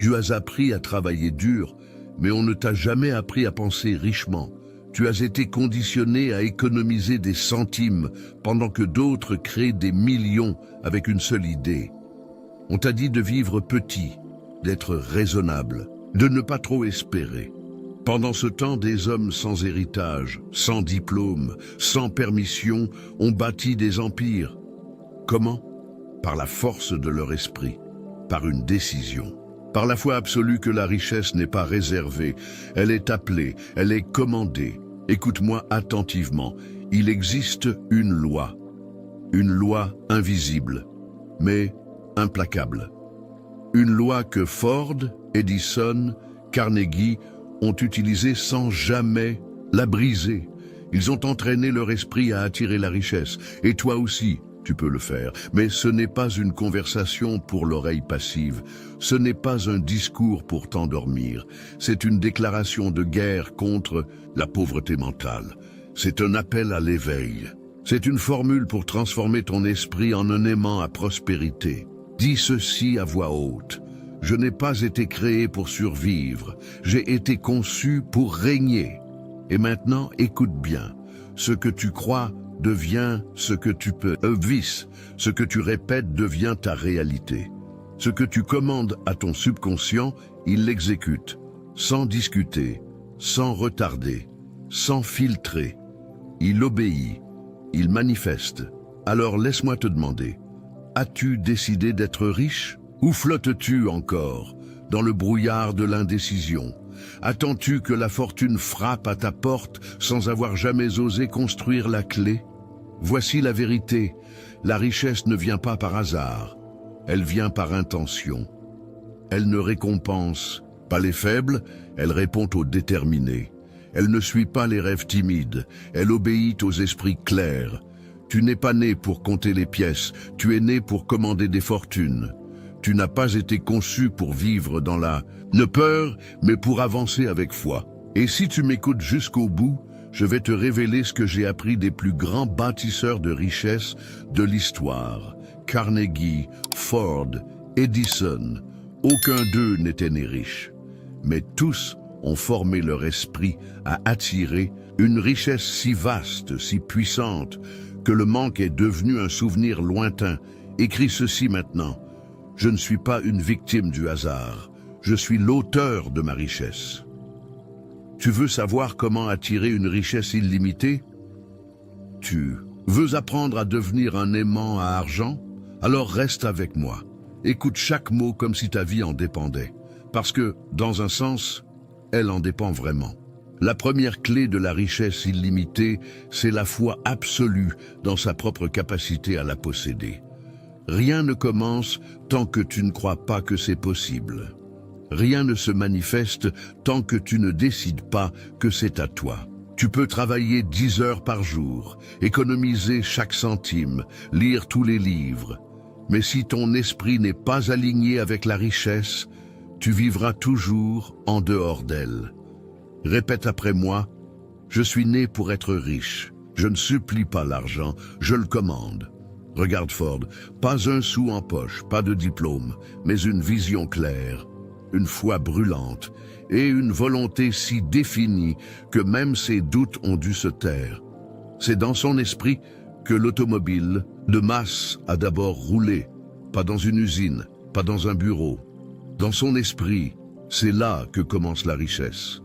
Tu as appris à travailler dur, mais on ne t'a jamais appris à penser richement. Tu as été conditionné à économiser des centimes pendant que d'autres créent des millions avec une seule idée. On t'a dit de vivre petit, d'être raisonnable, de ne pas trop espérer. Pendant ce temps, des hommes sans héritage, sans diplôme, sans permission, ont bâti des empires. Comment? Par la force de leur esprit, par une décision. Par la foi absolue que la richesse n'est pas réservée, elle est appelée, elle est commandée. Écoute-moi attentivement, il existe une loi invisible, mais implacable. Une loi que Ford, Edison, Carnegie ont utilisée sans jamais la briser. Ils ont entraîné leur esprit à attirer la richesse, et toi aussi, tu peux le faire, mais ce n'est pas une conversation pour l'oreille passive, ce n'est pas un discours pour t'endormir, c'est une déclaration de guerre contre la pauvreté mentale, c'est un appel à l'éveil, c'est une formule pour transformer ton esprit en un aimant à prospérité. Dis ceci à voix haute, je n'ai pas été créé pour survivre, j'ai été conçu pour régner. Et maintenant, écoute bien, ce que tu crois devient ce que tu peux, vice. Ce que tu répètes devient ta réalité. Ce que tu commandes à ton subconscient, il l'exécute, sans discuter, sans retarder, sans filtrer. Il obéit, il manifeste. Alors laisse-moi te demander, as-tu décidé d'être riche ou flottes-tu encore dans le brouillard de l'indécision? Attends-tu que la fortune frappe à ta porte sans avoir jamais osé construire la clé? Voici la vérité, la richesse ne vient pas par hasard, elle vient par intention. Elle ne récompense pas les faibles, elle répond aux déterminés. Elle ne suit pas les rêves timides, elle obéit aux esprits clairs. Tu n'es pas né pour compter les pièces, tu es né pour commander des fortunes. Tu n'as pas été conçu pour vivre dans la peur, mais pour avancer avec foi. Et si tu m'écoutes jusqu'au bout, je vais te révéler ce que j'ai appris des plus grands bâtisseurs de richesse de l'histoire. Carnegie, Ford, Edison, aucun d'eux n'était né riche. Mais tous ont formé leur esprit à attirer une richesse si vaste, si puissante, que le manque est devenu un souvenir lointain. Écris ceci maintenant. Je ne suis pas une victime du hasard. Je suis l'auteur de ma richesse. Tu veux savoir comment attirer une richesse illimitée? Tu veux apprendre à devenir un aimant à argent? Alors reste avec moi. Écoute chaque mot comme si ta vie en dépendait. Parce que, dans un sens, elle en dépend vraiment. La première clé de la richesse illimitée, c'est la foi absolue dans sa propre capacité à la posséder. Rien ne commence tant que tu ne crois pas que c'est possible. Rien ne se manifeste tant que tu ne décides pas que c'est à toi. Tu peux travailler 10 heures par jour, économiser chaque centime, lire tous les livres. Mais si ton esprit n'est pas aligné avec la richesse, tu vivras toujours en dehors d'elle. Répète après moi, je suis né pour être riche. Je ne supplie pas l'argent, je le commande. Regarde Ford, pas un sou en poche, pas de diplôme, mais une vision claire, une foi brûlante et une volonté si définie que même ses doutes ont dû se taire. C'est dans son esprit que l'automobile de masse a d'abord roulé, pas dans une usine, pas dans un bureau. Dans son esprit, c'est là que commence la richesse.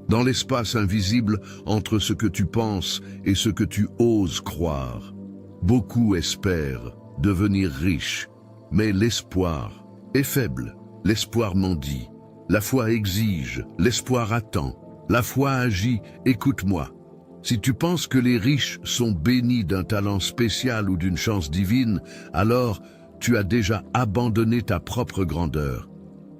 Dans l'espace invisible entre ce que tu penses et ce que tu oses croire. Beaucoup espèrent devenir riches, mais l'espoir est faible. L'espoir mendie, la foi exige, l'espoir attend, la foi agit, écoute-moi. Si tu penses que les riches sont bénis d'un talent spécial ou d'une chance divine, alors tu as déjà abandonné ta propre grandeur.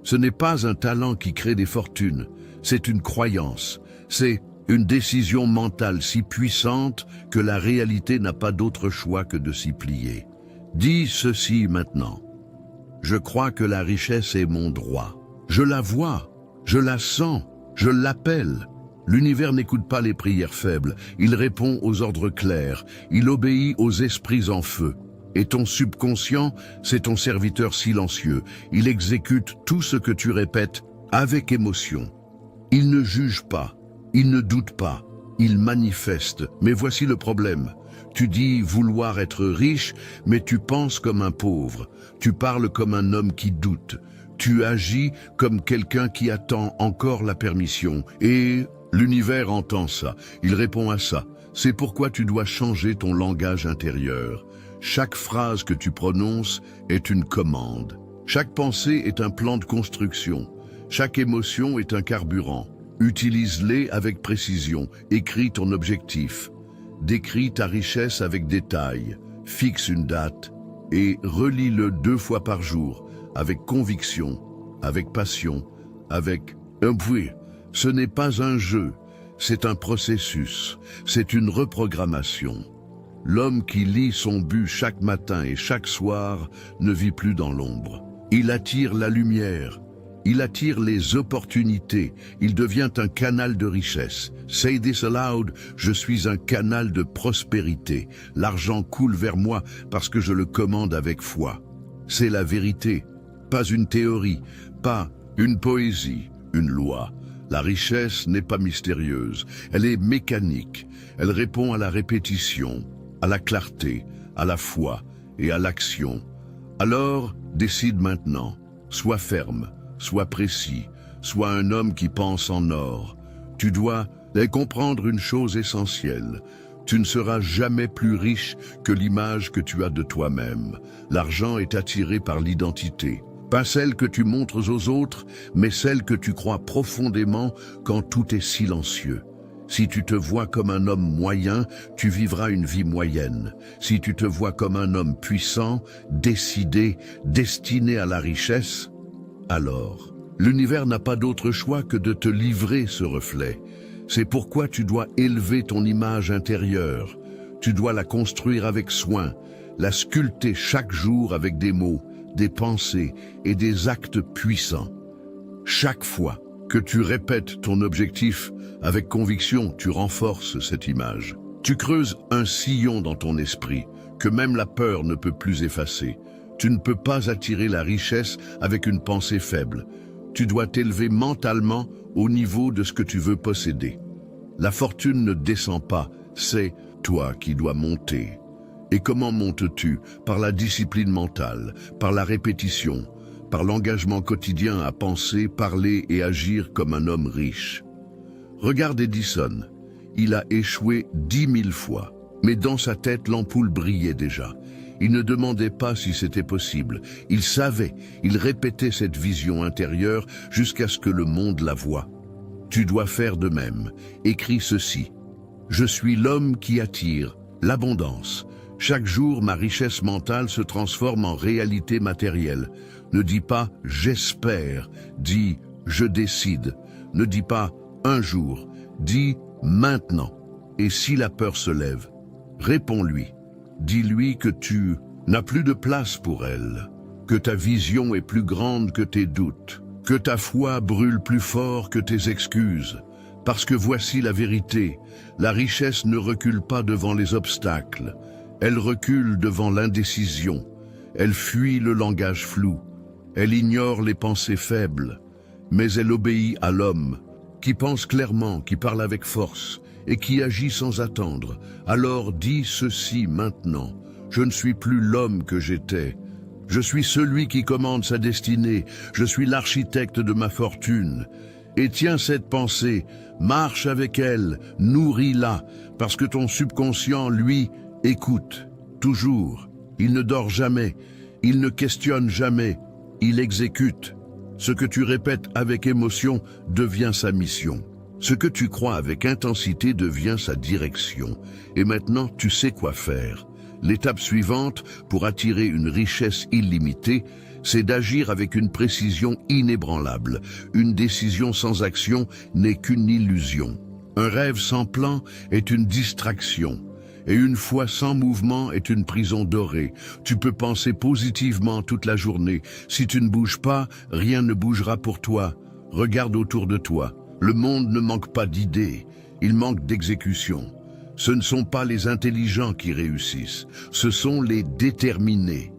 Ce n'est pas un talent qui crée des fortunes, c'est une croyance, c'est une décision mentale si puissante que la réalité n'a pas d'autre choix que de s'y plier. Dis ceci maintenant. Je crois que la richesse est mon droit. Je la vois, je la sens, je l'appelle. L'univers n'écoute pas les prières faibles, il répond aux ordres clairs, il obéit aux esprits en feu. Et ton subconscient, c'est ton serviteur silencieux. Il exécute tout ce que tu répètes avec émotion. Il ne juge pas, il ne doute pas, il manifeste. Mais voici le problème. Tu dis vouloir être riche, mais tu penses comme un pauvre. Tu parles comme un homme qui doute. Tu agis comme quelqu'un qui attend encore la permission. Et l'univers entend ça, il répond à ça. C'est pourquoi tu dois changer ton langage intérieur. Chaque phrase que tu prononces est une commande. Chaque pensée est un plan de construction. Chaque émotion est un carburant. Utilise-les avec précision. Écris ton objectif. Décris ta richesse avec détail. Fixe une date et relis-le 2 fois par jour, avec conviction, avec passion, avec un bruit. Ce n'est pas un jeu, c'est un processus, c'est une reprogrammation. L'homme qui lit son but chaque matin et chaque soir ne vit plus dans l'ombre. Il attire la lumière, il attire les opportunités, il devient un canal de richesse. Say this aloud, je suis un canal de prospérité. L'argent coule vers moi parce que je le commande avec foi. C'est la vérité, pas une théorie, pas une poésie, une loi. La richesse n'est pas mystérieuse, elle est mécanique. Elle répond à la répétition, à la clarté, à la foi et à l'action. Alors, décide maintenant. Sois ferme, sois précis, sois un homme qui pense en or. Tu dois comprendre une chose essentielle. Tu ne seras jamais plus riche que l'image que tu as de toi-même. L'argent est attiré par l'identité. Pas celle que tu montres aux autres, mais celle que tu crois profondément quand tout est silencieux. Si tu te vois comme un homme moyen, tu vivras une vie moyenne. Si tu te vois comme un homme puissant, décidé, destiné à la richesse, alors l'univers n'a pas d'autre choix que de te livrer ce reflet. C'est pourquoi tu dois élever ton image intérieure. Tu dois la construire avec soin, la sculpter chaque jour avec des mots, des pensées et des actes puissants. Chaque fois que tu répètes ton objectif avec conviction, tu renforces cette image. Tu creuses un sillon dans ton esprit que même la peur ne peut plus effacer. Tu ne peux pas attirer la richesse avec une pensée faible. Tu dois t'élever mentalement au niveau de ce que tu veux posséder. La fortune ne descend pas, c'est toi qui dois monter. Et comment montes-tu? Par la discipline mentale, par la répétition, par l'engagement quotidien à penser, parler et agir comme un homme riche. Regarde Edison, il a échoué 10 000 fois, mais dans sa tête l'ampoule brillait déjà. Il ne demandait pas si c'était possible, il savait, il répétait cette vision intérieure jusqu'à ce que le monde la voie. Tu dois faire de même. Écris ceci. Je suis l'homme qui attire l'abondance. Chaque jour, ma richesse mentale se transforme en réalité matérielle. Ne dis pas « j'espère », dis « je décide ». Ne dis pas « un jour », dis « maintenant ». Et si la peur se lève, réponds-lui. Dis-lui que tu n'as plus de place pour elle, que ta vision est plus grande que tes doutes, que ta foi brûle plus fort que tes excuses. Parce que voici la vérité, la richesse ne recule pas devant les obstacles. Elle recule devant l'indécision, elle fuit le langage flou, elle ignore les pensées faibles, mais elle obéit à l'homme, qui pense clairement, qui parle avec force et qui agit sans attendre. Alors dis ceci maintenant, je ne suis plus l'homme que j'étais, je suis celui qui commande sa destinée, je suis l'architecte de ma fortune. Et tiens cette pensée, marche avec elle, nourris-la, parce que ton subconscient, lui, écoute, toujours. Il ne dort jamais, il ne questionne jamais, il exécute. Ce que tu répètes avec émotion devient sa mission. Ce que tu crois avec intensité devient sa direction. Et maintenant, tu sais quoi faire. L'étape suivante, pour attirer une richesse illimitée, c'est d'agir avec une précision inébranlable. Une décision sans action n'est qu'une illusion. Un rêve sans plan est une distraction. Et une foi sans mouvement est une prison dorée. Tu peux penser positivement toute la journée. Si tu ne bouges pas, rien ne bougera pour toi. Regarde autour de toi. Le monde ne manque pas d'idées, il manque d'exécution. Ce ne sont pas les intelligents qui réussissent, ce sont les déterminés.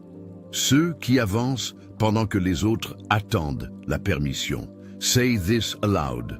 Ceux qui avancent pendant que les autres attendent la permission. Say this aloud.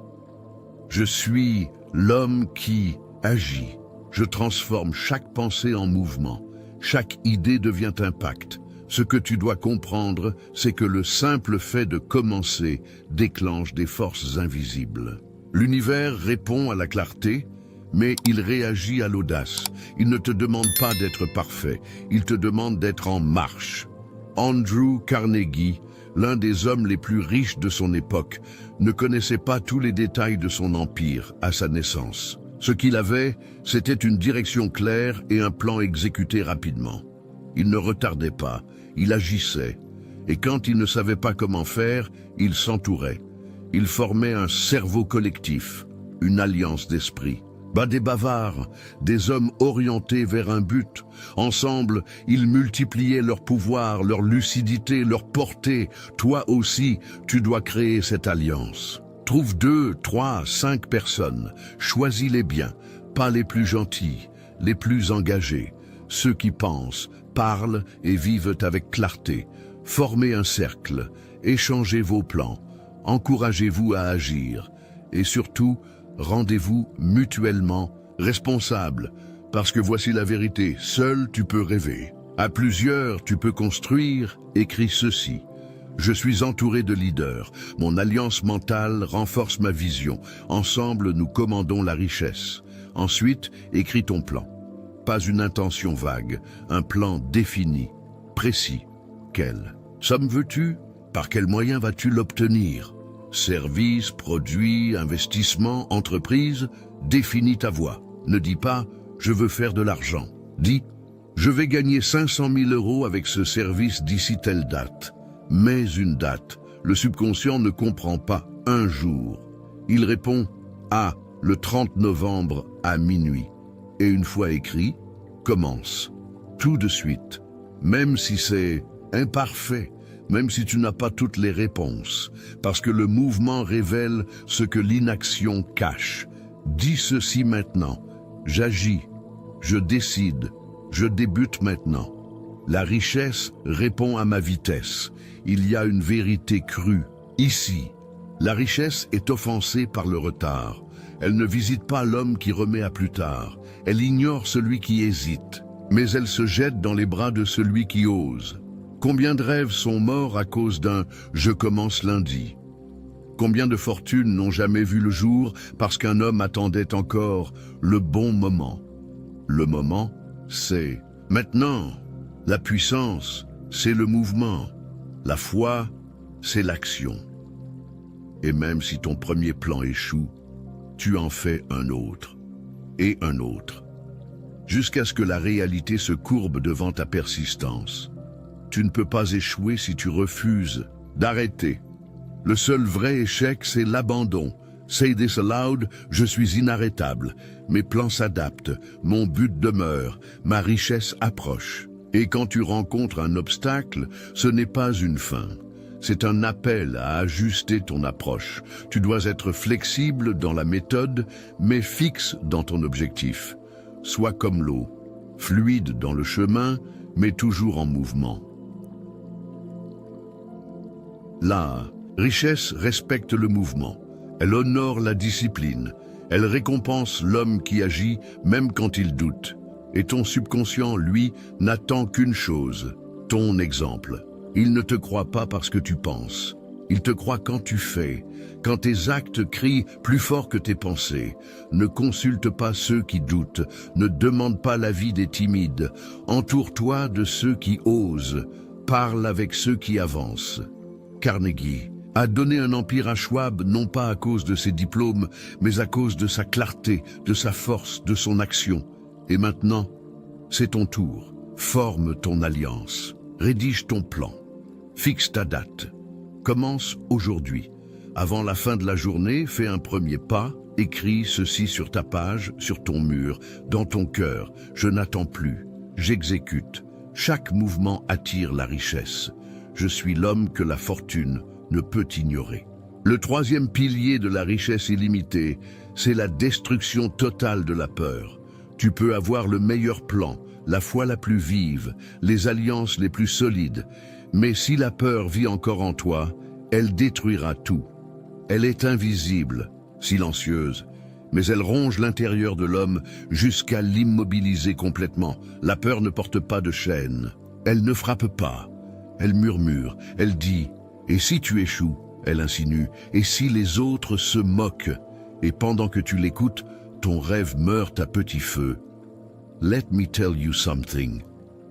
Je suis l'homme qui agit. Je transforme chaque pensée en mouvement. Chaque idée devient impact. Ce que tu dois comprendre, c'est que le simple fait de commencer déclenche des forces invisibles. L'univers répond à la clarté, mais il réagit à l'audace. Il ne te demande pas d'être parfait, il te demande d'être en marche. Andrew Carnegie, l'un des hommes les plus riches de son époque, ne connaissait pas tous les détails de son empire à sa naissance. Ce qu'il avait, c'était une direction claire et un plan exécuté rapidement. Il ne retardait pas, il agissait. Et quand il ne savait pas comment faire, il s'entourait. Il formait un cerveau collectif, une alliance d'esprit. Des bavards, des hommes orientés vers un but. Ensemble, ils multipliaient leur pouvoir, leur lucidité, leur portée. Toi aussi, tu dois créer cette alliance. Trouve 2, 3, 5 personnes. Choisis-les bien, pas les plus gentils, les plus engagés. Ceux qui pensent, parlent et vivent avec clarté. Formez un cercle, échangez vos plans, encouragez-vous à agir. Et surtout, rendez-vous mutuellement responsables, parce que voici la vérité, seul tu peux rêver. À plusieurs, tu peux construire, écris ceci. Je suis entouré de leaders, mon alliance mentale renforce ma vision. Ensemble, nous commandons la richesse. Ensuite, écris ton plan. Pas une intention vague, un plan défini, précis. Quel? Somme veux-tu? Par quels moyens vas-tu l'obtenir? Service, produit, investissement, entreprise, définis ta voie. Ne dis pas « je veux faire de l'argent ». Dis « je vais gagner 500 000 € avec ce service d'ici telle date ». Mets une date. Le subconscient ne comprend pas un jour. Il répond « ah, le 30 novembre à minuit ». Et une fois écrit, commence. Tout de suite. Même si c'est imparfait, même si tu n'as pas toutes les réponses, parce que le mouvement révèle ce que l'inaction cache. Dis ceci maintenant. J'agis, je décide, je débute maintenant. La richesse répond à ma vitesse. Il y a une vérité crue, ici. La richesse est offensée par le retard. Elle ne visite pas l'homme qui remet à plus tard. Elle ignore celui qui hésite, mais elle se jette dans les bras de celui qui ose. Combien de rêves sont morts à cause d'un « je commence lundi » ? Combien de fortunes n'ont jamais vu le jour parce qu'un homme attendait encore le bon moment ? Le moment, c'est maintenant. La puissance, c'est le mouvement. La foi, c'est l'action. Et même si ton premier plan échoue, tu en fais un autre, et un autre, jusqu'à ce que la réalité se courbe devant ta persistance. Tu ne peux pas échouer si tu refuses d'arrêter. Le seul vrai échec, c'est l'abandon. Say this aloud, je suis inarrêtable. Mes plans s'adaptent, mon but demeure, ma richesse approche. Et quand tu rencontres un obstacle, ce n'est pas une fin. C'est un appel à ajuster ton approche. Tu dois être flexible dans la méthode, mais fixe dans ton objectif. Sois comme l'eau, fluide dans le chemin, mais toujours en mouvement. La richesse respecte le mouvement. Elle honore la discipline. Elle récompense l'homme qui agit même quand il doute. Et ton subconscient, lui, n'attend qu'une chose, ton exemple. Il ne te croit pas parce que tu penses. Il te croit quand tu fais, quand tes actes crient plus fort que tes pensées. Ne consulte pas ceux qui doutent, ne demande pas l'avis des timides. Entoure-toi de ceux qui osent, parle avec ceux qui avancent. Carnegie a donné un empire à Schwab non pas à cause de ses diplômes, mais à cause de sa clarté, de sa force, de son action. Et maintenant, c'est ton tour. Forme ton alliance. Rédige ton plan. Fixe ta date. Commence aujourd'hui. Avant la fin de la journée, fais un premier pas. Écris ceci sur ta page, sur ton mur, dans ton cœur. Je n'attends plus. J'exécute. Chaque mouvement attire la richesse. Je suis l'homme que la fortune ne peut ignorer. Le troisième pilier de la richesse illimitée, c'est la destruction totale de la peur. Tu peux avoir le meilleur plan, la foi la plus vive, les alliances les plus solides, mais si la peur vit encore en toi, elle détruira tout. Elle est invisible, silencieuse, mais elle ronge l'intérieur de l'homme jusqu'à l'immobiliser complètement. La peur ne porte pas de chaîne, elle ne frappe pas, elle murmure, elle dit « et si tu échoues ?» Elle insinue « et si les autres se moquent ?» Et pendant que tu l'écoutes, ton rêve meurt à petit feu. Let me tell you something.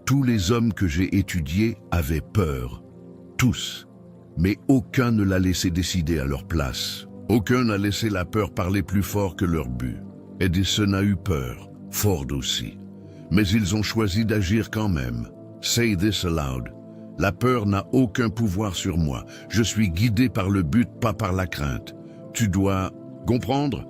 Tous les hommes que j'ai étudiés avaient peur. Tous. Mais aucun ne l'a laissé décider à leur place. Aucun n'a laissé la peur parler plus fort que leur but. Edison a eu peur, Ford aussi. Mais ils ont choisi d'agir quand même. Say this aloud. La peur n'a aucun pouvoir sur moi. Je suis guidé par le but, pas par la crainte. Tu dois comprendre?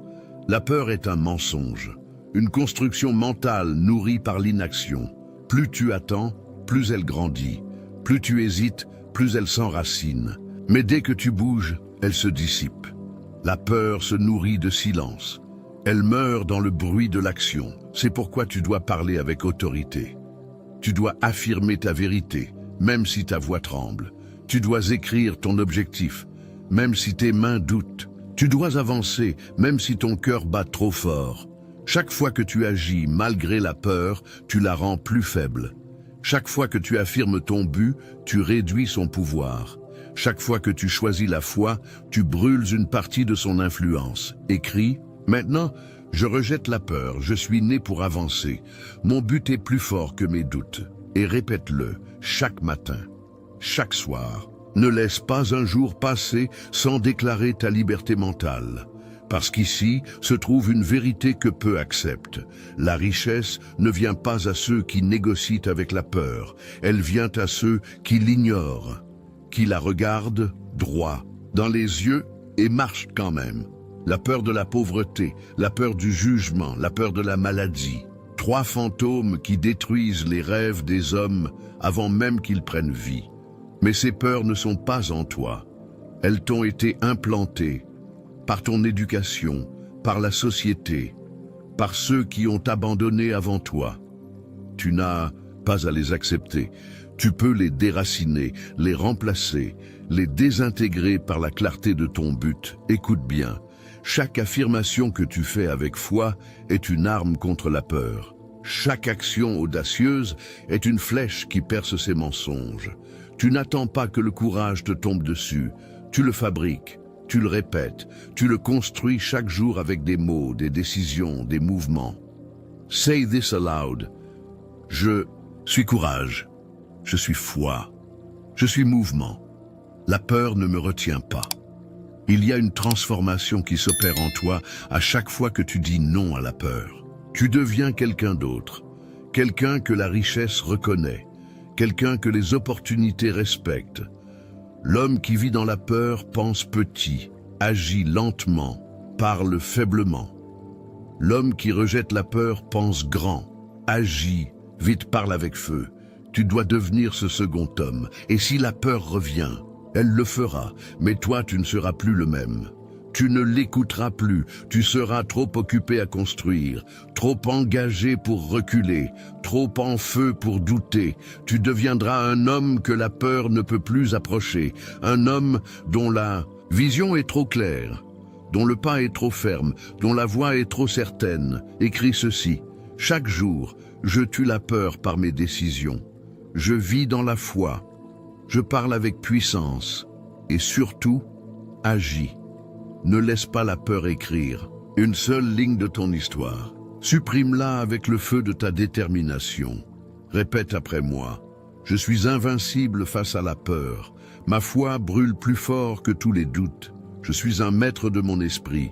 La peur est un mensonge. Une construction mentale nourrie par l'inaction. Plus tu attends, plus elle grandit. Plus tu hésites, plus elle s'enracine. Mais dès que tu bouges, elle se dissipe. La peur se nourrit de silence. Elle meurt dans le bruit de l'action. C'est pourquoi tu dois parler avec autorité. Tu dois affirmer ta vérité, même si ta voix tremble. Tu dois écrire ton objectif, même si tes mains doutent. Tu dois avancer, même si ton cœur bat trop fort. Chaque fois que tu agis malgré la peur, tu la rends plus faible. Chaque fois que tu affirmes ton but, tu réduis son pouvoir. Chaque fois que tu choisis la foi, tu brûles une partie de son influence. Écris, maintenant, je rejette la peur, je suis né pour avancer. Mon but est plus fort que mes doutes. Et répète-le chaque matin, chaque soir. Ne laisse pas un jour passer sans déclarer ta liberté mentale. Parce qu'ici se trouve une vérité que peu acceptent. La richesse ne vient pas à ceux qui négocient avec la peur. Elle vient à ceux qui l'ignorent, qui la regardent droit dans les yeux et marchent quand même. La peur de la pauvreté, la peur du jugement, la peur de la maladie. 3 fantômes qui détruisent les rêves des hommes avant même qu'ils prennent vie. Mais ces peurs ne sont pas en toi. Elles t'ont été implantées par ton éducation, par la société, par ceux qui ont abandonné avant toi. Tu n'as pas à les accepter. Tu peux les déraciner, les remplacer, les désintégrer par la clarté de ton but. Écoute bien, chaque affirmation que tu fais avec foi est une arme contre la peur. Chaque action audacieuse est une flèche qui perce ses mensonges. Tu n'attends pas que le courage te tombe dessus, tu le fabriques. Tu le répètes, tu le construis chaque jour avec des mots, des décisions, des mouvements. Say this aloud. Je suis courage. Je suis foi. Je suis mouvement. La peur ne me retient pas. Il y a une transformation qui s'opère en toi à chaque fois que tu dis non à la peur. Tu deviens quelqu'un d'autre. Quelqu'un que la richesse reconnaît. Quelqu'un que les opportunités respectent. L'homme qui vit dans la peur pense petit, agit lentement, parle faiblement. L'homme qui rejette la peur pense grand, agit, vite parle avec feu. Tu dois devenir ce second homme, et si la peur revient, elle le fera, mais toi tu ne seras plus le même. Tu ne l'écouteras plus, tu seras trop occupé à construire, trop engagé pour reculer, trop en feu pour douter. Tu deviendras un homme que la peur ne peut plus approcher, un homme dont la vision est trop claire, dont le pas est trop ferme, dont la voix est trop certaine. Écris ceci, chaque jour, je tue la peur par mes décisions. Je vis dans la foi, je parle avec puissance et surtout, agis. Ne laisse pas la peur écrire une seule ligne de ton histoire. Supprime-la avec le feu de ta détermination. Répète après moi. Je suis invincible face à la peur. Ma foi brûle plus fort que tous les doutes. Je suis un maître de mon esprit.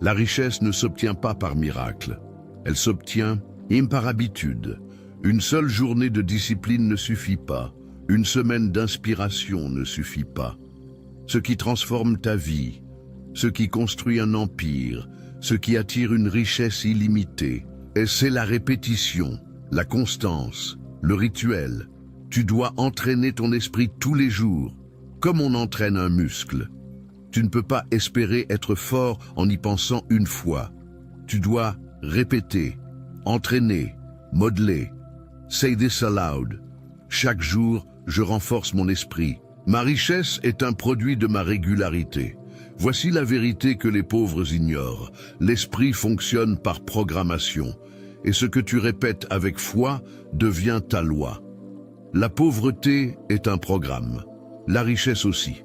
La richesse ne s'obtient pas par miracle. Elle s'obtient par habitude. Une seule journée de discipline ne suffit pas. Une semaine d'inspiration ne suffit pas. Ce qui transforme ta vie, ce qui construit un empire, ce qui attire une richesse illimitée. Et c'est la répétition, la constance, le rituel. Tu dois entraîner ton esprit tous les jours, comme on entraîne un muscle. Tu ne peux pas espérer être fort en y pensant une fois. Tu dois répéter, entraîner, modeler. Say this aloud. Chaque jour, je renforce mon esprit. Ma richesse est un produit de ma régularité. Voici la vérité que les pauvres ignorent. L'esprit fonctionne par programmation. Et ce que tu répètes avec foi devient ta loi. La pauvreté est un programme. La richesse aussi.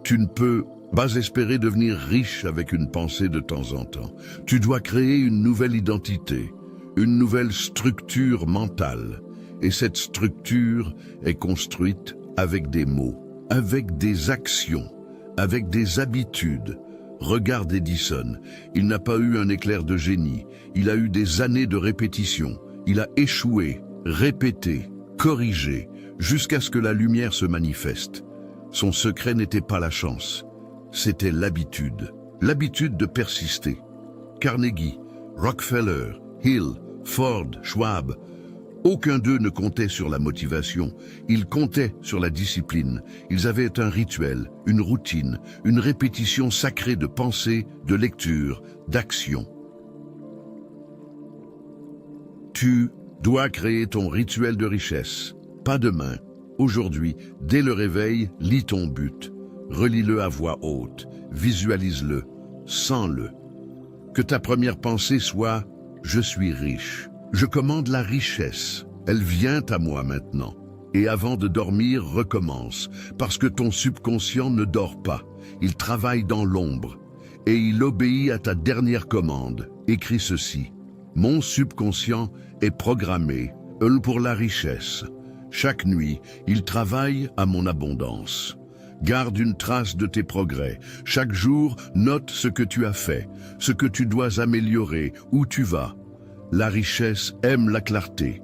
Tu ne peux pas espérer devenir riche avec une pensée de temps en temps. Tu dois créer une nouvelle identité, une nouvelle structure mentale. Et cette structure est construite avec des mots, avec des actions, avec des habitudes. Regarde Edison, il n'a pas eu un éclair de génie, il a eu des années de répétition. Il a échoué, répété, corrigé, jusqu'à ce que la lumière se manifeste. Son secret n'était pas la chance, c'était l'habitude de persister. Carnegie, Rockefeller, Hill, Ford, Schwab, aucun d'eux ne comptait sur la motivation, ils comptaient sur la discipline. Ils avaient un rituel, une routine, une répétition sacrée de pensée, de lecture, d'action. Tu dois créer ton rituel de richesse, pas demain. Aujourd'hui, dès le réveil, lis ton but. Relis-le à voix haute, visualise-le, sens-le. Que ta première pensée soit « Je suis riche ». Je commande la richesse. Elle vient à moi maintenant. Et avant de dormir, recommence. Parce que ton subconscient ne dort pas. Il travaille dans l'ombre. Et il obéit à ta dernière commande. Écris ceci. Mon subconscient est programmé pour la richesse. Chaque nuit, il travaille à mon abondance. Garde une trace de tes progrès. Chaque jour, note ce que tu as fait, ce que tu dois améliorer, où tu vas. La richesse aime la clarté.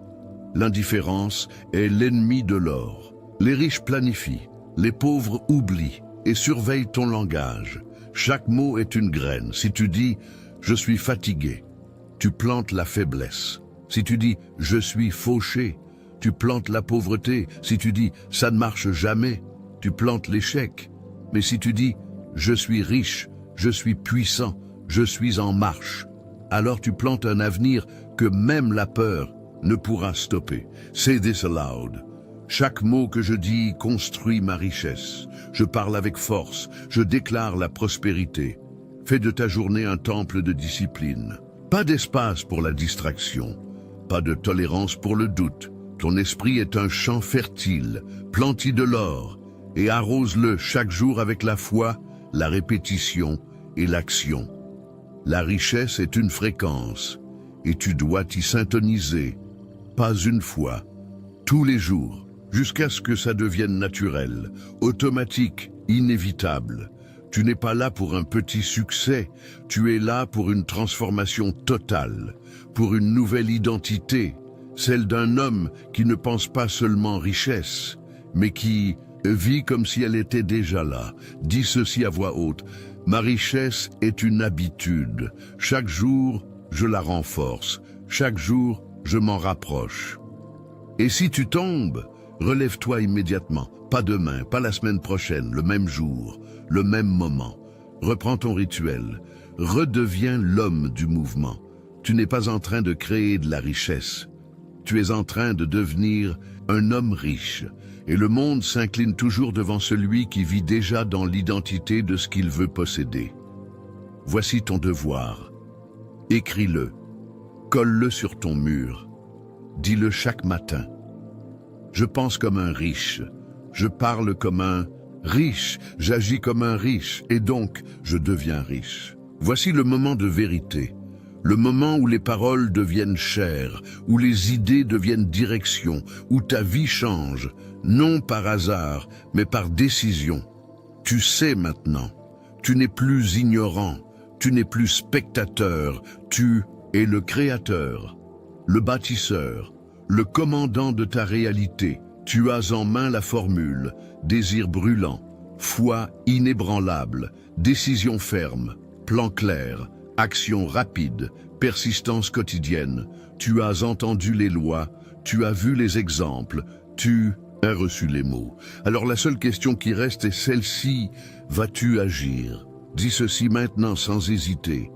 L'indifférence est l'ennemi de l'or. Les riches planifient, les pauvres oublient et surveillent ton langage. Chaque mot est une graine. Si tu dis « je suis fatigué », tu plantes la faiblesse. Si tu dis « je suis fauché », tu plantes la pauvreté. Si tu dis « ça ne marche jamais », tu plantes l'échec. Mais si tu dis « je suis riche, je suis puissant, je suis en marche », alors tu plantes un avenir que même la peur ne pourra stopper. Say this aloud. Chaque mot que je dis construit ma richesse. Je parle avec force, je déclare la prospérité. Fais de ta journée un temple de discipline. Pas d'espace pour la distraction, pas de tolérance pour le doute. Ton esprit est un champ fertile, plante-y de l'or et arrose-le chaque jour avec la foi, la répétition et l'action. La richesse est une fréquence et tu dois t'y syntoniser, pas une fois, tous les jours, jusqu'à ce que ça devienne naturel, automatique, inévitable. Tu n'es pas là pour un petit succès, tu es là pour une transformation totale, pour une nouvelle identité, celle d'un homme qui ne pense pas seulement richesse, mais qui vit comme si elle était déjà là. Dis ceci à voix haute. Ma richesse est une habitude. Chaque jour, je la renforce. Chaque jour, je m'en rapproche. Et si tu tombes, relève-toi immédiatement. Pas demain, pas la semaine prochaine, le même jour, le même moment. Reprends ton rituel. Redeviens l'homme du mouvement. Tu n'es pas en train de créer de la richesse. Tu es en train de devenir un homme riche. Et le monde s'incline toujours devant celui qui vit déjà dans l'identité de ce qu'il veut posséder. Voici ton devoir. Écris-le. Colle-le sur ton mur. Dis-le chaque matin. Je pense comme un riche. Je parle comme un riche. J'agis comme un riche. Et donc, je deviens riche. Voici le moment de vérité. Le moment où les paroles deviennent chères, où les idées deviennent direction, où ta vie change, non par hasard, mais par décision. Tu sais maintenant, tu n'es plus ignorant, tu n'es plus spectateur, tu es le créateur, le bâtisseur, le commandant de ta réalité. Tu as en main la formule, désir brûlant, foi inébranlable, décision ferme, plan clair, action rapide, persistance quotidienne. Tu as entendu les lois, tu as vu les exemples, tu as reçu les mots. Alors la seule question qui reste est celle-ci, vas-tu agir? Dis ceci maintenant sans hésiter.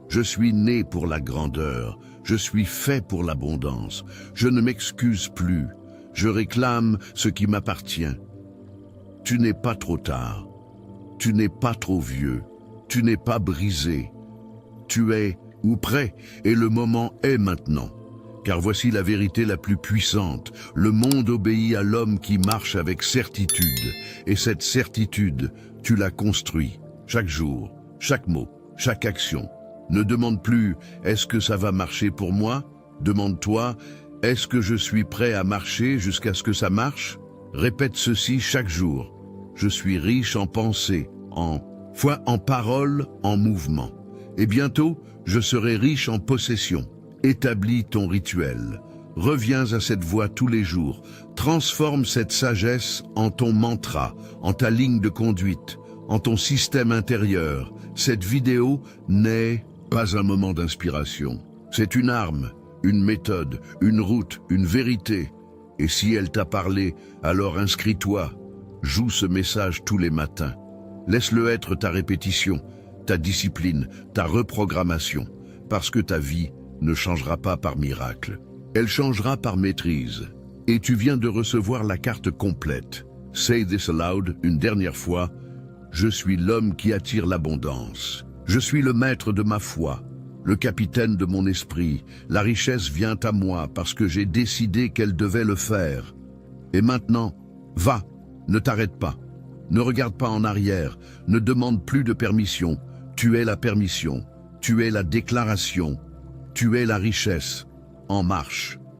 Je suis né pour la grandeur, Je suis fait pour l'abondance. Je ne m'excuse plus. Je réclame ce qui m'appartient. Tu n'es pas trop tard. Tu n'es pas trop vieux. Tu n'es pas brisé. Tu es ou prêt, et le moment est maintenant. Car voici la vérité la plus puissante. Le monde obéit à l'homme qui marche avec certitude. Et cette certitude, tu la construis. Chaque jour, chaque mot, chaque action. Ne demande plus « Est-ce que ça va marcher pour moi ?» Demande-toi « Est-ce que je suis prêt à marcher jusqu'à ce que ça marche ?» Répète ceci chaque jour. Je suis riche en pensée, en foi, en parole, en mouvement. Et bientôt, je serai riche en possession. Établis ton rituel. Reviens à cette voie tous les jours. Transforme cette sagesse en ton mantra, en ta ligne de conduite, en ton système intérieur. Cette vidéo n'est pas un moment d'inspiration. C'est une arme, une méthode, une route, une vérité. Et si elle t'a parlé, alors inscris-toi. Joue ce message tous les matins. Laisse-le être ta répétition, ta discipline, ta reprogrammation. Parce que ta vie ne changera pas par miracle. Elle changera par maîtrise. Et tu viens de recevoir la carte complète. Say this aloud une dernière fois. Je suis l'homme qui attire l'abondance. Je suis le maître de ma foi, le capitaine de mon esprit. La richesse vient à moi parce que j'ai décidé qu'elle devait le faire. Et maintenant, va, ne t'arrête pas. Ne regarde pas en arrière, ne demande plus de permission. Tu es la permission, tu es la déclaration, tu es la richesse. En marche.